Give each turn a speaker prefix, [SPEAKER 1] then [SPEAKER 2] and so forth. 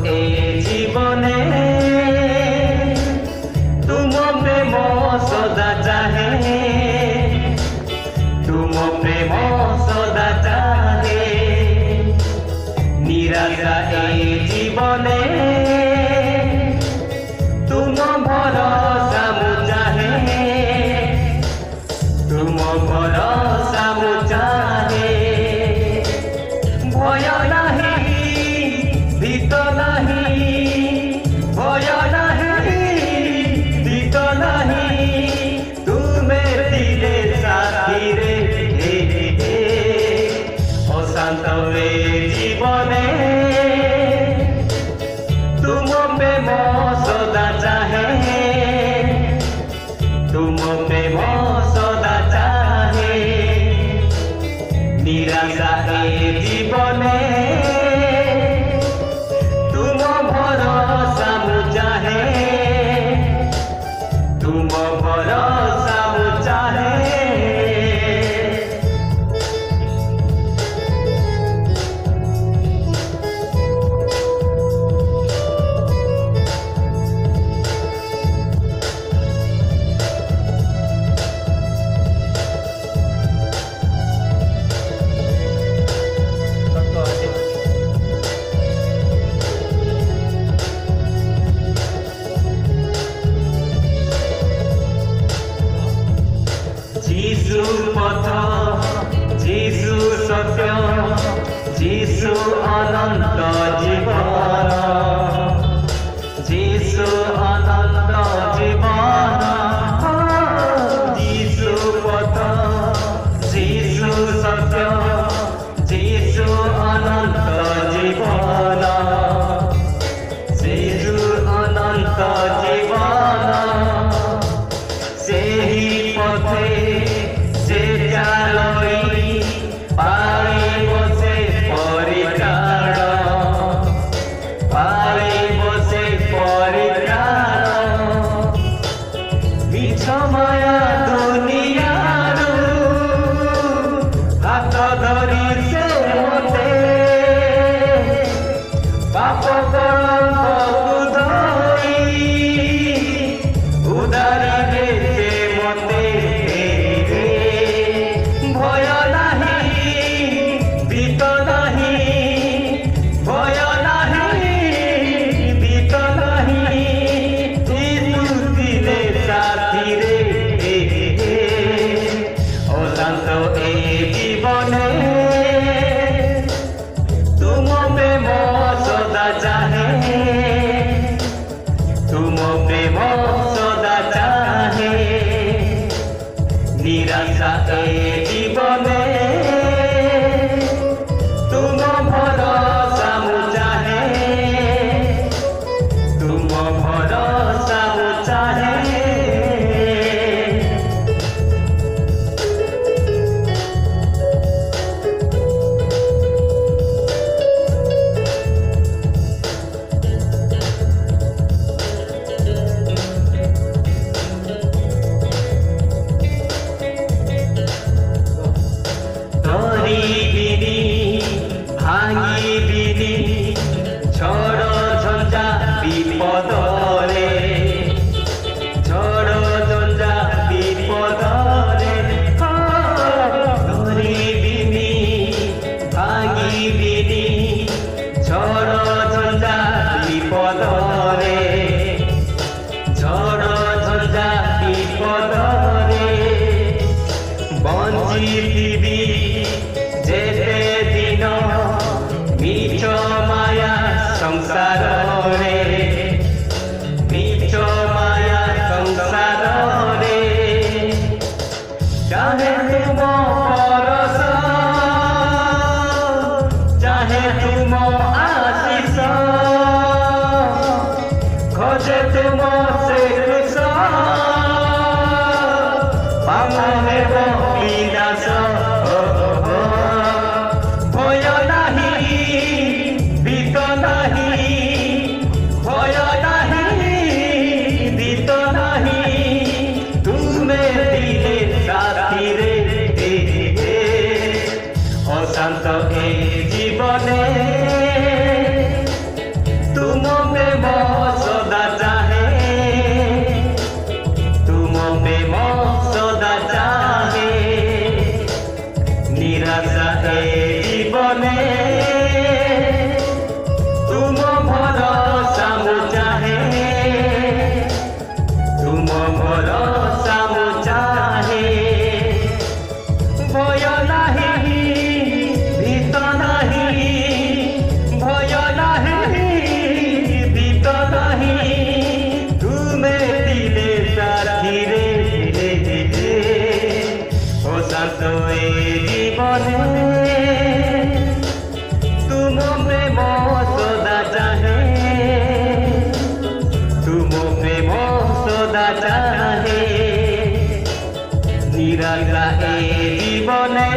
[SPEAKER 1] ए जीवने तुम प्रेम सदा चाहे, तुम प्रेम सदा चाहे। निराशा ए जीवने तुम भरोसा मु चाहे, तुम भरोसा मु चाहे। भय नहीं भीत नहीं, भय नहीं भीत नहीं, तुमे दिले साथी रे। अशांत ए जीवने तुम प्रेम सदा चाहे, तुम प्रेम सदा चाहे। निराशा ए जीवने तुम भरोसा मु चाहे, तुम भरोसा मु चाहे। जीशु पथ, जीशु सत्य, जीशु अनंत जीवन, जीशु अनंत जीवन। जीशु पथ, जीशु सत्य, जीशु अनंत जीवन, जीशु अनंत जीवन। सेही पथे से चालई पाइब से परित्राण, पाइब से परित्राण। मिछ माया दुनियारू हाथ धरी से मते, पाप कलंक धरी उदारी दे मते। भय नहीं भीत नहीं, भय नहीं भीत नहीं, जीशु दिले साथी रे। अशांत ए जीवने तुम प्रेम सदा चाहे, तुम प्रेम सदा चाहे। निराशा ए जीवने तुम भरोसा मु चाहे, तुम भरोसा मु चाहे। भांगी बिनी झड़ झंझा विपद रे, झड़ झंझा विपद रे। धरी बिनी भांगी बिनी झड़ झंझा विपद रे, झड़ झंझा विपद रे। बंचिथिबी जेते दिन मिछ माया संसार रे, मिछ माया संसार रे। चाहे तुम परस, चाहे तुम आशीष, खोजे तुम से कृष्ण, पाम हेब विनाश। भय नहीं भीत नहीं, भय नहीं भीत नहीं, तुमे दिले साथी रे। अशांत ए जीवने तुम ଏ ଜୀବନେ ତୁମ ଭରସା ମୁଁ ଚାହେଁ, ତୁମ ଭରସା ମୁଁ ଚାହେଁ। ଭୟ ନାହିଁ ଭୀତ ନାହିଁ, ଭୟ ନାହିଁ ଭୀତ ନାହିଁ, ତୁମେ ଥିଲେ ସାଥିରେ ଓ ଶାନ୍ତ ଏ ଜୀବନେ ତୁମ ପ୍ରେମ ସଦା ଚାହେଁ, ତୁମ ପ୍ରେମ ସଦା ଚାହେଁ। ନିରାଶା ଏ ଜୀବନେ